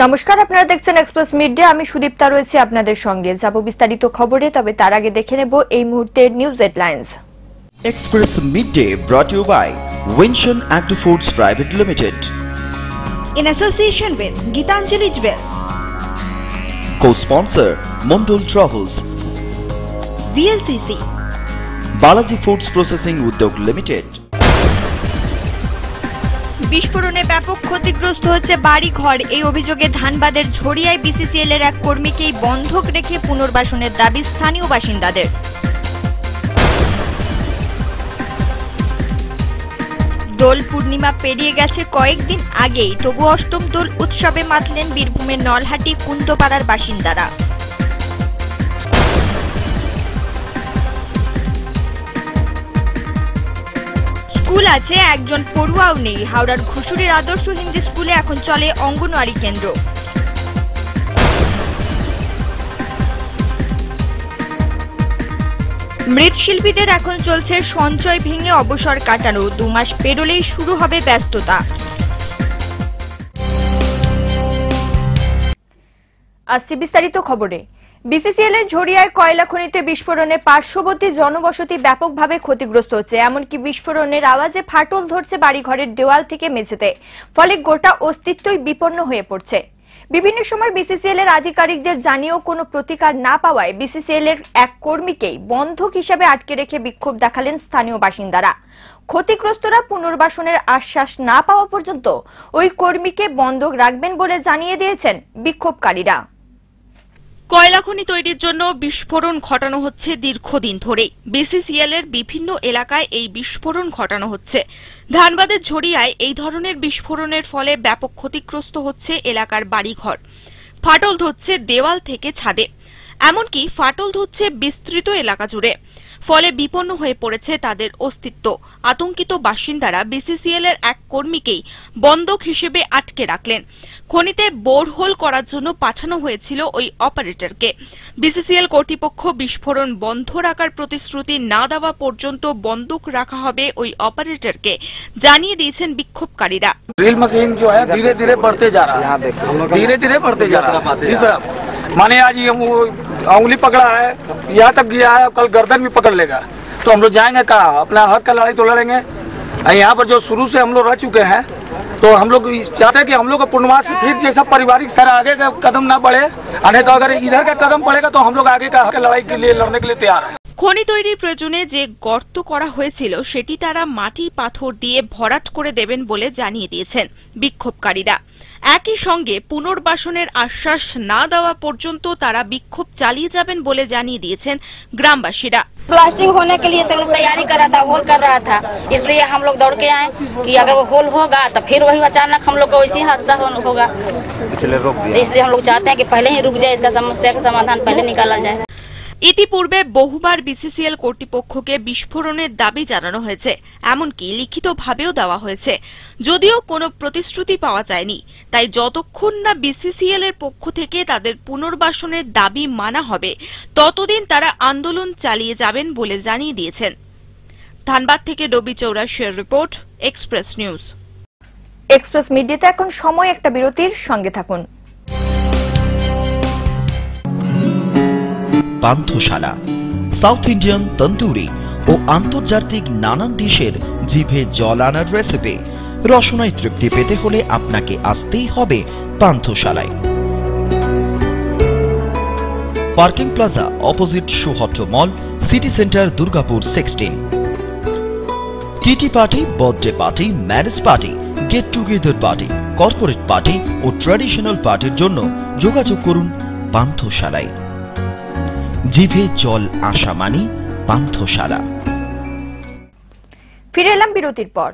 নমস্কার, আপনারা দেখছেন এক্সপ্রেস মিডিয়া। আমি সুদীপ্তা রয়েছে আপনাদের সঙ্গে। যাব বিস্তারিত খবরে, তবে তার আগে দেখে নেব এই মুহূর্তের news headlines. Express Midday brought to you by Winston Agri Foods Private Limited. In association with Gitanjali Jewels, Co-sponsor Mondol Travels, VLCC, Balaji Foods Processing Udyog Limited. বিস্ফোরণে ব্যাপক ক্ষতিগ্রস্ত হচ্ছে বাড়ি ঘর। এই অভিযোগে ধানবাদের ঝড়িয়ায় বিসিসিএল এর এক কর্মীকেই বন্ধক রেখে পুনর্বাসনের দাবি স্থানীয় বাসিন্দাদের। দোল পূর্ণিমা পেরিয়ে গেছে কয়েকদিন আগেই, তবু অষ্টম দোল উৎসবে মাতলেন বীরভূমের নলহাটি কুন্দপাড়ার বাসিন্দারা। স্কুল আছে, একজন পড়ুয়াও নেই। হাওড়ার ঘুষুরির আদর্শ হিন্দি স্কুলে এখন চলে অঙ্গনওয়াড়ি কেন্দ্র। মৃৎশিল্পীদের এখন চলছে সঞ্চয় ভেঙে অবসর কাটানো। 2 মাস পেরোলেই শুরু হবে ব্যস্ততা। আসছে বিস্তারিত খবরে। বিসিসিএল এর ঝড়িয়ায় কয়লা খনিতে বিস্ফোরণে পার্শ্ববর্তী জনবসতি ব্যাপকভাবে ক্ষতিগ্রস্ত হচ্ছে। এমনকি বিস্ফোরণের আওয়াজে ফাটল ধরছে বাড়িঘরের দেওয়াল থেকে মেঝেতে, ফলে গোটা অস্তিত্বই বিপন্ন হয়ে পড়ছে। বিভিন্ন সময় বিসিসিএল এর আধিকারিকদের জানিয়েও কোনো প্রতিকার না পাওয়ায় বিসিসিএল এর এক কর্মীকেই বন্ধক হিসেবে আটকে রেখে বিক্ষোভ দেখালেন স্থানীয় বাসিন্দারা। ক্ষতিগ্রস্তরা পুনর্বাসনের আশ্বাস না পাওয়া পর্যন্ত ওই কর্মীকে বন্ধক রাখবেন বলে জানিয়ে দিয়েছেন বিক্ষোভকারীরা। কয়লা খনি তৈরির জন্য বিস্ফোরণ ঘটানো হচ্ছে দীর্ঘদিন ধরে। বিসিসিএল এর বিভিন্ন এলাকায় এই বিস্ফোরণ ঘটানো হচ্ছে। ধানবাদের ঝড়িয়ায় এই ধরনের বিস্ফোরণের ফলে ব্যাপক ক্ষতিগ্রস্ত হচ্ছে এলাকার বাড়িঘর। ফাটল ধরছে দেওয়াল থেকে ছাদে, এমনকি ফাটল ধরছে বিস্তৃত এলাকা জুড়ে। ফলে বিপন্ন হয়ে পড়েছে তাদের অস্তিত্ব। আতঙ্কিত বাসিন্দারা বিসিসিএল এর এক কর্মীকেই বন্ধক হিসেবে আটকে রাখলেন। খনিতে বোরহোল করার জন্য পাঠানো হয়েছিল ওই অপারেটরকে। বিসিসিএল কর্তৃপক্ষ বিস্ফোরণ বন্ধ রাখার প্রতিশ্রুতি না দেওয়া পর্যন্ত বন্ধক রাখা হবে ওই অপারেটরকে, জানিয়ে দিয়েছেন বিক্ষোভকারীরা। ड्रिल मशीन जो है धीरे धीरे बढ़ते जा रहा है, धीरे धीरे बढ़ते जा रहा है। इस तरफ माने आज ये उंगली पकड़ा है, यहाँ तक गया है, कल गर्दन भी पकड़ लेगा। तो हम लोग जाएंगे कहाँ? अपना हक का लड़ाई तो लड़ेंगे। यहाँ पर जो शुरू से हम लोग रह चुके हैं, तो हम लोग चाहते हैं कि हम लोग का पूर्णमास फिर जैसा पारिवारिक सर आगे का कदम ना बढ़े, नहीं तो अगर इधर का कदम बढ़ेगा तो हम लोग आगे का हक लड़ाई के लिए लड़ने के लिए तैयार है। খনি তৈরির প্রয়োজনে যে গর্ত করা হয়েছিল সেটি তারা মাটি পাথর দিয়ে ভরাট করে দেবেন বলে জানিয়ে দিয়েছেন বিক্ষোভকারীরা। একই সঙ্গে পুনর্বাসনের আশ্বাস না দেওয়া পর্যন্ত তারা বিক্ষোভ চালিয়ে যাবেন বলে জানিয়ে দিয়েছেন গ্রামবাসীরা। प्लास्टिंग होने के लिए सब लोग तैयारी कर रहा था, होल कर रहा था, इसलिए हम लोग दौड़ के आए कि अगर वो होल होगा तो फिर वही अचानक हम लोग को वैसे ही हादसा होगा। इसलिए हम लोग चाहते हैं कि पहले ही रुक जाए, इसका समस्या का समाधान पहले निकाला जाए। ইতিপূর্বে বহুবার বিসিসিএল কর্তৃপক্ষকে বিস্ফোরণের দাবি জানানো হয়েছে, এমনকি লিখিতভাবেও দেওয়া হয়েছে, যদিও কোনো প্রতিশ্রুতি পাওয়া যায়নি। তাই যতক্ষণ না বিসিসিএল এর পক্ষ থেকে তাদের পুনর্বাসনের দাবি মানা হবে, ততদিন তারা আন্দোলন চালিয়ে যাবেন বলে জানিয়ে দিয়েছেন। ধানবাদ থেকে রবি চৌরাশিয়ার রিপোর্ট, এক্সপ্রেস নিউজ। এক্সপ্রেস মিডিয়াতে এখন সময় একটা বিরতির, সঙ্গে থাকুন। পান্থশালা সাউথ ইন্ডিয়ান তন্দুরি ও আন্তর্জাতিক নানান ডিশের জিভে জল আনার রেসিপি। রসনায় তৃপ্তি পেতে হলে আপনাকে আসতেই হবে পান্থশালায়। Parking plaza opposite Suhatta mall, city centre, Durgapur 16। Kitty party, birthday party, marriage party, get together party, corporate party ও ট্র্যাডিশনাল পার্টির জন্য যোগাযোগ করুন পান্থশালায়। জিভে জল আসা মানি পান্থশালা। ফিরে এলাম বিরতির পর।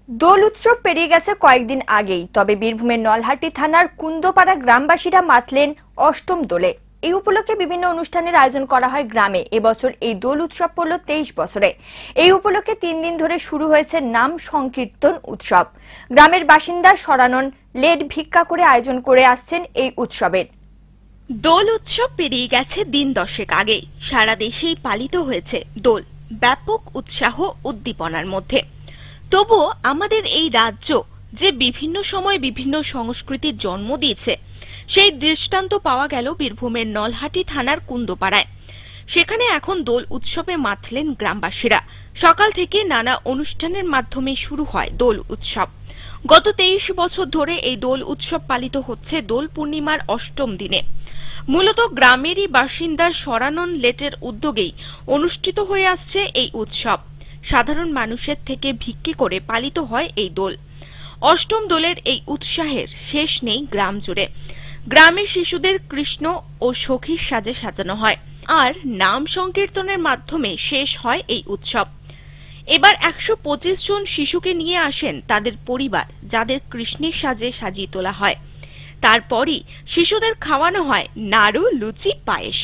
দোল উৎসব পেরিয়ে গেছে কয়েকদিন আগেই, তবে বীরভূমের নলহাটি থানার কুন্দপাড়া গ্রামবাসীরা মাতলেন অষ্টম দোলে। এই উপলক্ষে বিভিন্ন অনুষ্ঠানের আয়োজন করা হয় গ্রামে। এবছর এই দোল উৎসব পড়ল 23 বছরে। এই উপলক্ষে 3 দিন ধরে শুরু হয়েছে নাম সংকীর্তন উৎসব। গ্রামের বাসিন্দা সরানন লেট ভিক্ষা করে আয়োজন করে আসছেন এই উৎসবের। দোল উৎসব পেরিয়ে গেছে দিন 10 আগে। সারা দেশেই পালিত হয়েছে দোল ব্যাপক উৎসাহ উদ্দীপনার মধ্যে। তবুও আমাদের এই রাজ্য যে বিভিন্ন সময় বিভিন্ন সংস্কৃতির জন্ম দিয়েছে, সেই দৃষ্টান্ত পাওয়া গেল বীরভূমের নলহাটি থানার কুন্দপাড়ায়। সেখানে এখন দোল উৎসবে মাতলেন গ্রামবাসীরা। সকাল থেকে নানা অনুষ্ঠানের মাধ্যমে শুরু হয় দোল উৎসব। গত 23 বছর ধরে এই দোল উৎসব পালিত হচ্ছে দোল পূর্ণিমার অষ্টম দিনে। মূলত গ্রামেরই বাসিন্দা সরানন লেটের উদ্যোগেই অনুষ্ঠিত হয়ে আসছে এই উৎসব। সাধারণ মানুষের থেকে ভিক্ষে করে পালিত হয় এই দোল। অষ্টম দোলের এই উৎসাহের শেষ নেই গ্রাম জুড়ে। গ্রামের শিশুদের কৃষ্ণ ও সখীর সাজে সাজানো হয় আর নাম সংকীর্তনের মাধ্যমে শেষ হয় এই উৎসব। এবার 125 জন শিশুকে নিয়ে আসেন তাদের পরিবার, যাদের কৃষ্ণের সাজে সাজিয়ে তোলা হয়। তারপরই শিশুদের খাওয়ানো হয় নাড়ু, লুচি, পায়েস।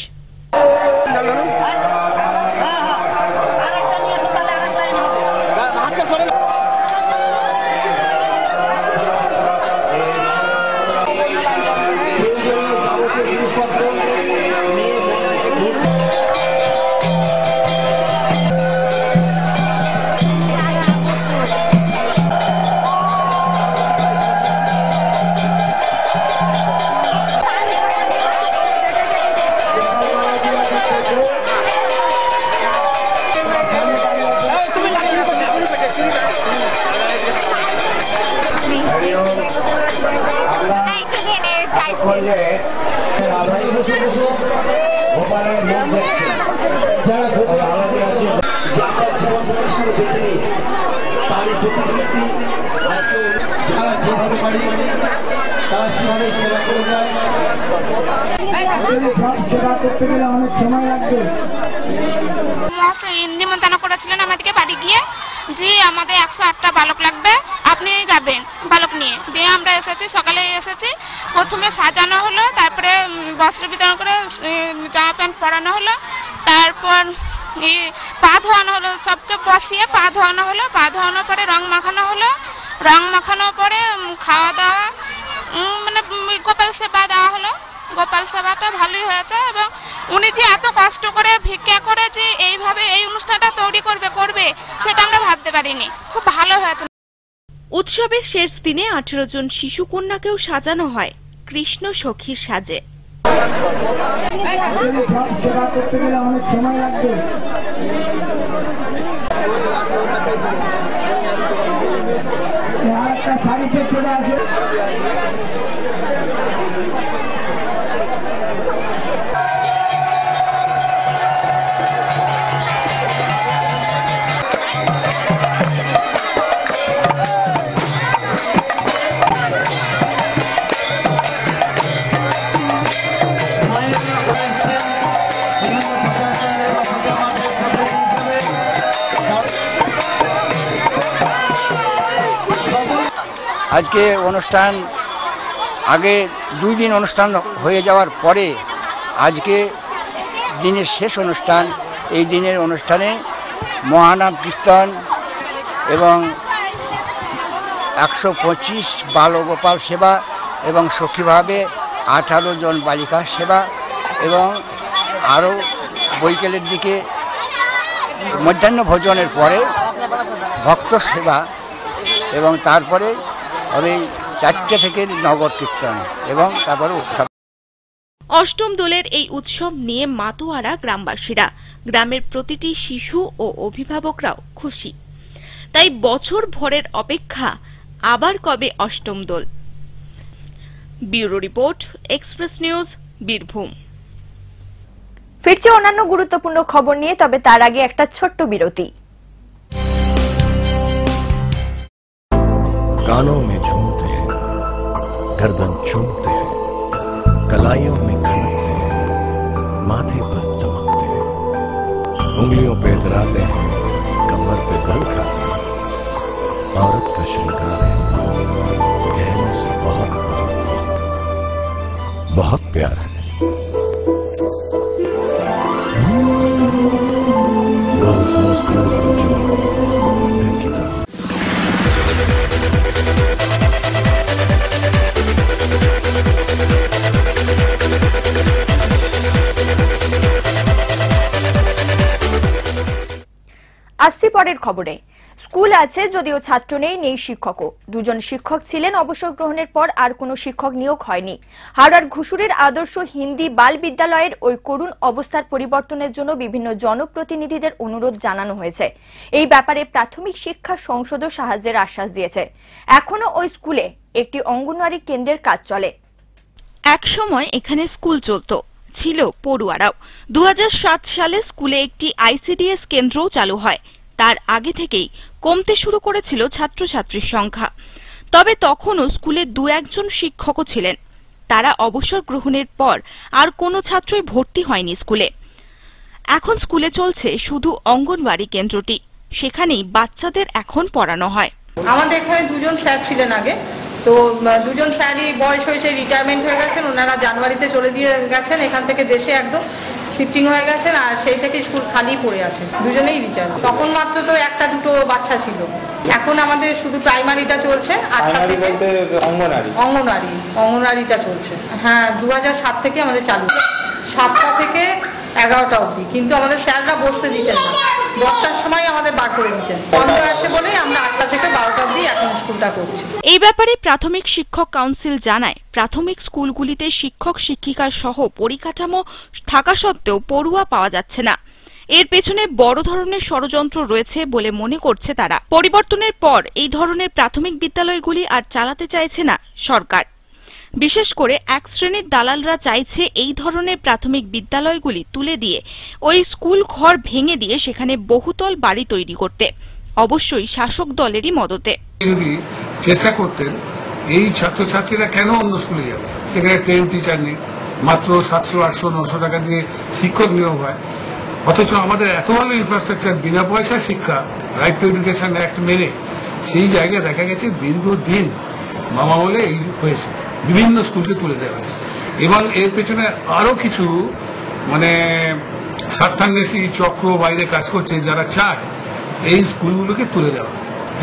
নিমন্ত্রণ করেছিলেন আমাদেরকে বাড়ি গিয়ে, যে আমাদের 108টা বালক লাগবে, আপনি যাবেন বালক নিয়ে। দিয়ে আমরা এসেছি, সকালে এসেছি। প্রথমে সাজানো হলো, তারপরে বস্ত্র বিতরণ করে জামা প্যান্ট পরানো হলো, তারপর পা ধোয়ানো হলো, সবকে বসিয়ে পা ধোয়ানো হলো। পা ধোয়ানোর পরে রং মাখানো হলো। রং মাখানোর পরে খাওয়া দাওয়া, মানে গোপাল সেবা দেওয়া হলো। গোপাল সেবাটা ভালোই হয়েছে এবং উনি যে এত কষ্ট করে ভিক্ষা করে যে এইভাবে এই অনুষ্ঠানটা তৈরি করবে সেটা আমরা ভাবতে পারিনি। খুব ভালো হয়েছে। উৎসবের শেষ দিনে 18 জন শিশু কন্যাকেও সাজানো হয় কৃষ্ণ সখীর সাজে। আজকে অনুষ্ঠান আগে 2 দিন অনুষ্ঠান হয়ে যাওয়ার পরে আজকে দিনের শেষ অনুষ্ঠান। এই দিনের অনুষ্ঠানে মহানাম কীর্তন এবং 125 বালগোপাল সেবা এবং সখীভাবে 18 জন বালিকা সেবা এবং আরও বৈকালের দিকে মধ্যাহ্ন ভোজনের পরে ভক্ত সেবা এবং তারপরে হবে 4টে থেকে নগর কীর্তন এবং তারপরে উৎসব। অষ্টম দোলের এই উৎসব নিয়ে মাতোয়ারা গ্রামবাসীরা। গ্রামের প্রতিটি শিশু ও অভিভাবকরাও খুশি। তাই বছর ভরের অপেক্ষা, আবার কবে অষ্টম Dol. Bureau report, express news, Birbhum. ফিরছে অন্যান্য গুরুত্বপূর্ণ খবর নিয়ে, তবে তার আগে একটা ছোট্ট বিরতি। कानों में झूमते हैं, गर्दन चूमते हैं, कलाइयों में खनकते हैं, माथे पर चमकते हैं, उंगलियों पे इतराते हैं, कमर पे बल खाते हैं। औरत का श्रृंगार है, गहनों से बहुत बहुत प्यार है। Girls most beautiful jewel, thank you. আসছি পরের খবরে। স্কুল আছে যদিও ছাত্র নেই শিক্ষকও। দুজন শিক্ষক ছিলেন, অবসর গ্রহণের পর আর কোনো শিক্ষক নিয়োগ হয়নি। হাওড়ার ঘুষুরের আদর্শ হিন্দি বাল বিদ্যালয়ের ওই করুণ অবস্থার পরিবর্তনের জন্য বিভিন্ন জনপ্রতিনিধিদের অনুরোধ জানানো হয়েছে। এই ব্যাপারে প্রাথমিক শিক্ষা সংসদও সাহায্যের আশ্বাস দিয়েছে। এখনো ওই স্কুলে একটি অঙ্গনওয়াড়ি কেন্দ্রের কাজ চলে। এক সময় এখানে স্কুল চলত, ছিল পড়ুয়ারাও। 2007 সালে স্কুলে একটি আইসিডিএস কেন্দ্রও চালু হয়। তার আগে থেকেই কমতে শুরু করেছিল ছাত্রছাত্রীর সংখ্যা। তবে তখনও স্কুলে 2-1 শিক্ষকও ছিলেন। তারা অবসর গ্রহণের পর আর কোনো ছাত্রই ভর্তি হয়নি স্কুলে। এখন স্কুলে চলছে শুধু অঙ্গনওয়াড়ি কেন্দ্রটি, সেখানেই বাচ্চাদের এখন পড়ানো হয়। আমাদের এখানে 2জন স্যার ছিলেন আগে, তো 2জন স্যারই বয়স হয়েছে, রিটায়ারমেন্ট হয়ে গেছেন। ওনারা জানুয়ারিতে চলে দিয়ে গেছেন এখান থেকে, দেশে একদম শিফটিং হয়ে গেছেন। আর সেই থেকে স্কুল খালি পড়ে আছে, 2জনেই রিটায়ার। তখন মাত্র তো 1-2 বাচ্চা ছিল। এখন আমাদের শুধু প্রাইমারিটা চলছে, 8টা থেকে অঙ্গনওয়াড়িটা চলছে। হ্যাঁ, 2007 থেকে আমাদের চালু, 7টা থেকে 11টা অবধি। কিন্তু আমাদের স্যাররা বসতে দিতেন না, 10টার সময় আমাদের বার করে দিতেন। বন্ধ আছে বলেই আমরা 8টা থেকে 12টা অবধি এখন স্কুলটা করছি। এই ব্যাপারে প্রাথমিক শিক্ষক কাউন্সিল জানায়, প্রাথমিক স্কুলগুলিতে শিক্ষক শিক্ষিকা সহ পরিকাঠামো থাকা সত্ত্বেও পড়ুয়া পাওয়া যাচ্ছে না। এর পেছনে বড় ধরনের ষড়যন্ত্র রয়েছে বলে মনে করছে তারা। পরিবর্তনের পর এই ধরনের প্রাথমিক বিদ্যালয়গুলি আর চালাতে চাইছে না সরকার। বিশেষ করে 1 শ্রেণীর দালালরা চাইছে এই ধরনের প্রাথমিক বিদ্যালয়গুলি তুলে দিয়ে ওই স্কুল ঘর ভেঙে দিয়ে সেখানে বহুতল বাড়ি তৈরি করতে, অবশ্যই শাসক দলেরই মদতে। যদি চেষ্টা করতেন, এই ছাত্রছাত্রীরা কেন অন্য স্কুলে যাবে? সেখানে ট্রেন টিচার নেই, মাত্র 700, 800, 900 টাকা দিয়ে শিক্ষক নিয়োগ হয়। অথচ আমাদের এত ভালো ইনফ্রাস্ট্রাকচার, বিনা পয়সা শিক্ষা, রাইট টু এডুকেশন অ্যাক্ট মেনে, সেই জায়গায় দেখা গেছে দীর্ঘদিন মামা বলে এই হয়েছে, বিভিন্ন স্কুলকে তুলে দেওয়া হয়েছে। এবং এর পেছনে আরো কিছু স্বার্থান্বেষী চক্র বাইরে কাজ করছে, যারা চায় এই স্কুলগুলোকে তুলে দেওয়া,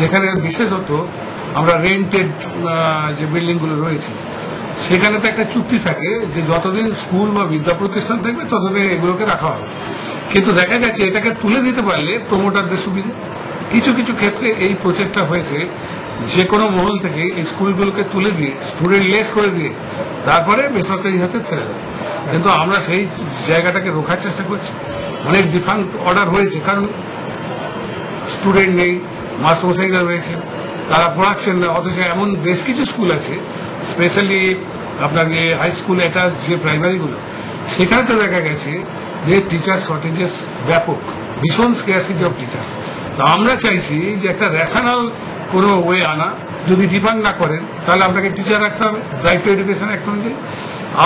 যেখানে বিশেষত আমরা রেন্টেড যে বিল্ডিংগুলো রয়েছে সেখানে তো একটা চুক্তি থাকে যে যতদিন স্কুল বা বিদ্যা প্রতিষ্ঠান থাকবে ততদিন এগুলোকে রাখা হবে। কিন্তু দেখা গেছে এটাকে তুলে দিতে পারলে প্রমোটারদের সুবিধা। কিছু কিছু ক্ষেত্রে এই প্রচেষ্টা হয়েছে যে কোনো মহল থেকে এই স্কুলগুলোকে তুলে দিয়ে স্টুডেন্ট লেস করে দিয়ে তারপরে বেসরকারি হাতে ফেলে দেয়। কিন্তু আমরা সেই জায়গাটাকে রোখার চেষ্টা করছি। অনেক ডিফান্ট অর্ডার হয়েছে, কারণ স্টুডেন্ট নেই, মাস্টারমশাইরা রয়েছে, তারা পড়াচ্ছেন না। অথচ এমন বেশ কিছু স্কুল আছে, স্পেশালি আপনার যে হাই স্কুল অ্যাটাচ যে প্রাইমারিগুলো, সেখানে তো দেখা গেছে যে টিচার শর্টেজেস ব্যাপক, ভীষণ স্কেয়ারসিটি অফ টিচার্স। তো আমরা চাইছি যে একটা রেশনাল কোনো ওয়ে আনা। যদি ডিফান্ড না করেন তাহলে আপনাকে টিচার রাখতে হবে, রাইট টু এডুকেশন অ্যাক্ট অনুযায়ী।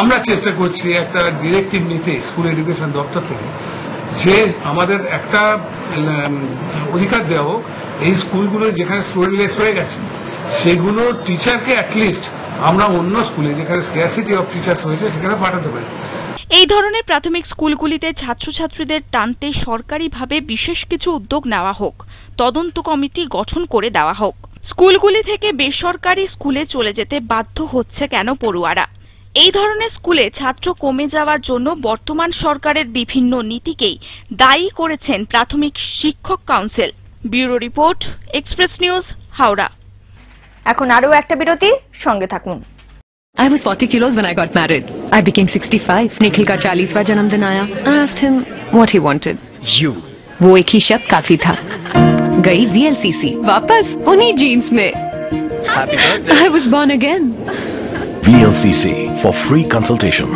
আমরা চেষ্টা করছি একটা ডিরেক্টিভ নিতে স্কুল এডুকেশন দপ্তর থেকে, যে আমাদের একটা অধিকার দেওয়া হোক এই স্কুলগুলো যেখানে স্টুডেন্ট লেস হয়ে গেছে সেগুলো টিচারকে অ্যাটলিস্ট আমরা অন্য স্কুলে যেখানে স্কেয়ারসিটি অফ টিচার্স হয়েছে সেখানে পাঠাতে পারি। এই ধরনের প্রাথমিক স্কুলগুলিতে ছাত্রছাত্রীদের টানতে সরকারিভাবে বিশেষ কিছু উদ্যোগ নেওয়া হোক, তদন্ত কমিটি গঠন করে দেওয়া হোক। স্কুলগুলি থেকে বেসরকারি স্কুলে চলে যেতে বাধ্য হচ্ছে কেন পড়ুয়ারা? এই ধরনের স্কুলে ছাত্র কমে যাওয়ার জন্য বর্তমান সরকারের বিভিন্ন নীতিকেই দায়ী করেছেন প্রাথমিক শিক্ষক council. Bureau report, express news, Howrah. এখন আরো একটা বিরতি, সঙ্গে থাকুন। I was 40 kilos when I got married. I became 65. Nikhil का 40वां जन्मदिन आया. I asked him what he wanted. You. वो एक ही शब्द काफी था. गई VLCC. वापस उन्हीं जीन्स में. Happy birthday. I was born again. VLCC for free consultation.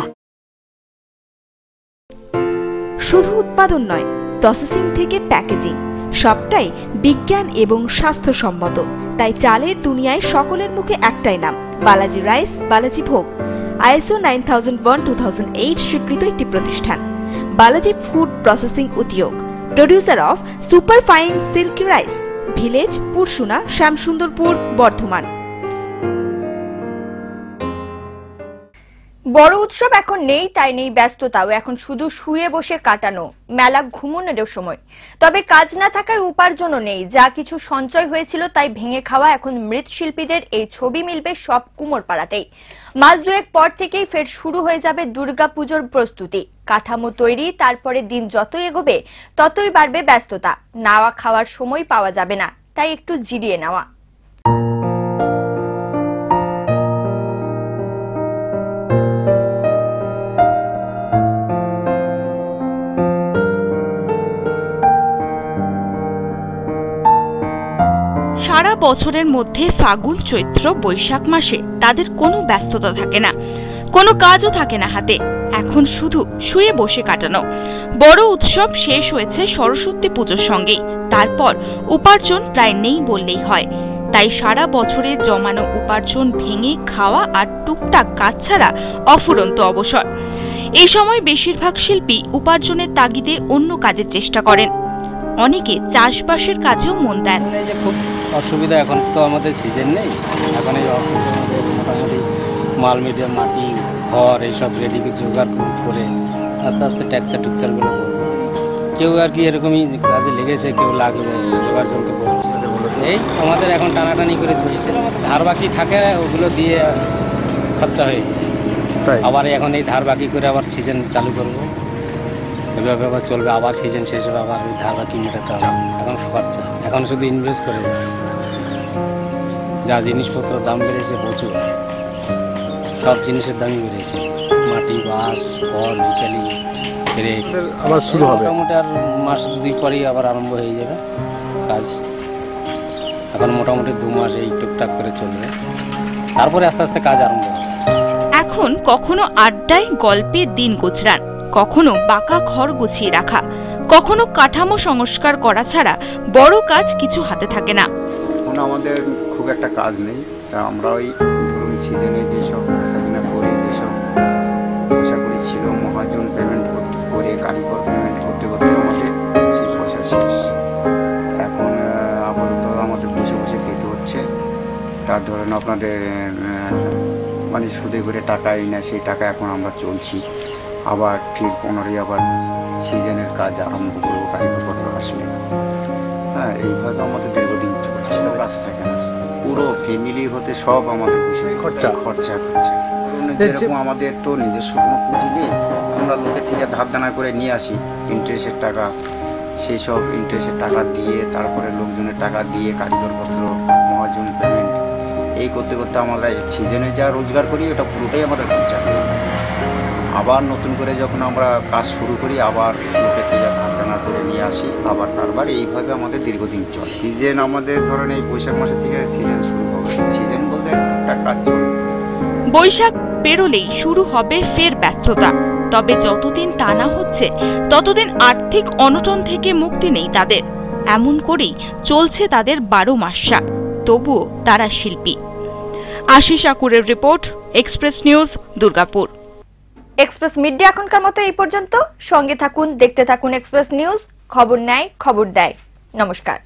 শুধু উৎপাদন নয়, প্রসেসিং থেকে প্যাকেজিং সবটাই বিজ্ঞান এবং স্বাস্থ্যসম্মত। তাই চালের দুনিয়ায় সকলের মুখে একটাই নাম, বালাজি রাইস, বালাজি ভোগ। ISO 9001:2008 স্বীকৃত একটি প্রতিষ্ঠান। বালাজি ফুড প্রসেসিং উদ্যোগ, producer of super fine silky rice, village Pursuna, Shyamsundarpur, Bardhaman. বড় উৎসব এখন নেই, তাই নেই ব্যস্ততাও। এখন শুধু শুয়ে বসে কাটানো, মেলা ঘুমোনোর সময়। তবে কাজ না থাকায় উপার্জনও নেই। যা কিছু সঞ্চয় হয়েছিল তাই ভেঙে খাওয়া এখন মৃৎশিল্পীদের। এই ছবি মিলবে সব কুমোরপাড়াতেই। মাস দুয়েক পর থেকেই ফের শুরু হয়ে যাবে দুর্গাপুজোর প্রস্তুতি। কাঠামো তৈরি, তারপরে দিন যতই এগোবে ততই বাড়বে ব্যস্ততা। নাওয়া খাওয়ার সময় পাওয়া যাবে না। তাই একটু জিরিয়ে নেওয়া। সারা বছরের মধ্যে ফাগুন, চৈত্র, বৈশাখ মাসে তাদের কোনো ব্যস্ততা থাকে না, কোনো কাজও থাকে না হাতে। এখন শুধু শুয়ে বসে কাটানো। বড় উৎসব শেষ হয়েছে সরস্বতী পুজোর সঙ্গেই, তারপর উপার্জন প্রায় নেই বললেই হয়। তাই সারা বছরে জমানো উপার্জন ভেঙে খাওয়া আর টুকটাক কাজ ছাড়া অফুরন্ত অবসর। এই সময় বেশিরভাগ শিল্পী উপার্জনের তাগিদে অন্য কাজের চেষ্টা করেন। অনেকে চাষবাসের কাজেও মন দেন। খুব অসুবিধা, এখন তো আমাদের সিজন নেই, এখন এই অসুবিধা মোটামুটি মাল মিডিয়াম, মাটি, ঘর এইসব রেডি জোগাড় করে আস্তে আস্তে ট্যাকচারগুলো করবো। কেউ আর কি এরকমই কাজে লেগেছে, কেউ লাগবে জোগাড় যন্ত্র করছে। এই আমাদের এখন টানাটানি করে চলছে, আমাদের ধার বাকি থাকে, ওগুলো দিয়ে খরচা হয়ে যায়। আবার এখন এই ধার বাকি করে আবার সিজন চালু করবো, এভাবে আবার চলবে। আবার সিজন শেষ হবে, আবার ওই ধার বাকি মেটাতে হবে। এখন খরচা, এখন শুধু ইনভেস্ট করে যা জিনিসপত্র দাম বেড়েছে প্রচুর, সব জিনিসের দামই বেড়েছে। মাটি, বাঁশ, খড়, বিচালি আবার শুরু হবে মোটামুটি আর মাস 2 পরেই আবার আরম্ভ হয়ে যাবে কাজ। এখন মোটামুটি 2 মাস এই টুকটাক করে চলবে, তারপরে আস্তে আস্তে কাজ আরম্ভ হবে। এখন কখনো আড্ডায় গল্পে দিন গুজরান, কখনো বাঁকা ঘর গুছিয়ে রাখা, কখনো কাঠামো সংস্কার করা ছাড়া বড় কাজ কিছু হাতে থাকে না। এখন আমাদের খুব একটা কাজ নেই, তা আমরা ওই ধরুন সিজনে যেসব বেচাকেনা করে, যেসব পয়সা করি ছিল, মহাজন পেমেন্ট করে, কারিগর পেমেন্ট করতে করতে আমাদের সেই পয়সা শেষ। এখন আপাতত আমাদের বসে বসে খেতে হচ্ছে। তার ধরেন আপনাদের মানে সুদে করে টাকা না, সেই টাকা এখন আমরা চলছি। আবার ঠিক 15ই আবার সিজনের কাজ আরম্ভ করবো, কারিগরপত্র আসলে। হ্যাঁ, এইভাবে আমাদের দীর্ঘদিন চলছে, কাজ থাকে না। পুরো ফ্যামিলি হতে সব আমাদের বসে খরচা। যেরকম আমাদের তো নিজস্ব কোনো পুঁজি নেই, আমরা লোকের থেকে ধার দানা করে নিয়ে আসি ইন্টারেস্টের টাকা। সেই সব ইন্টারেস্টের টাকা দিয়ে, তারপরে লোকজনের টাকা দিয়ে, কারিগরপত্র, মহাজন পেমেন্ট, এই করতে করতে আমরা সিজনে যা রোজগার করি ওটা পুরোটাই আমাদের খরচা। আবার নতুন করে যখন আমরা কাজ শুরু করি, আবার লোকের থেকে ধার দানা করে নিয়ে আসি, আবার বারবার এইভাবে আমাদের দীর্ঘদিন চলে। সিজন আমাদের ধরেন এই বৈশাখ মাসের থেকে সিজন শুরু হবে। সিজন বলতে টুকটাক কাজ চলবে। বৈশাখ পেরোলেই শুরু হবে ফের ব্যর্থতা। তবে যতদিন টানা হচ্ছে ততদিন আর্থিক অনটন থেকে মুক্তি নেই তাদের। এমন করেই চলছে তাদের 12 মাসা। তবুও তারা শিল্পী। আশিস আকুরের report, express news, Durgapur. Express media এখনকার মতো এই পর্যন্ত। সঙ্গে থাকুন, দেখতে থাকুন এক্সপ্রেস নিউজ। খবর নেয়, খবর দেয়। নমস্কার।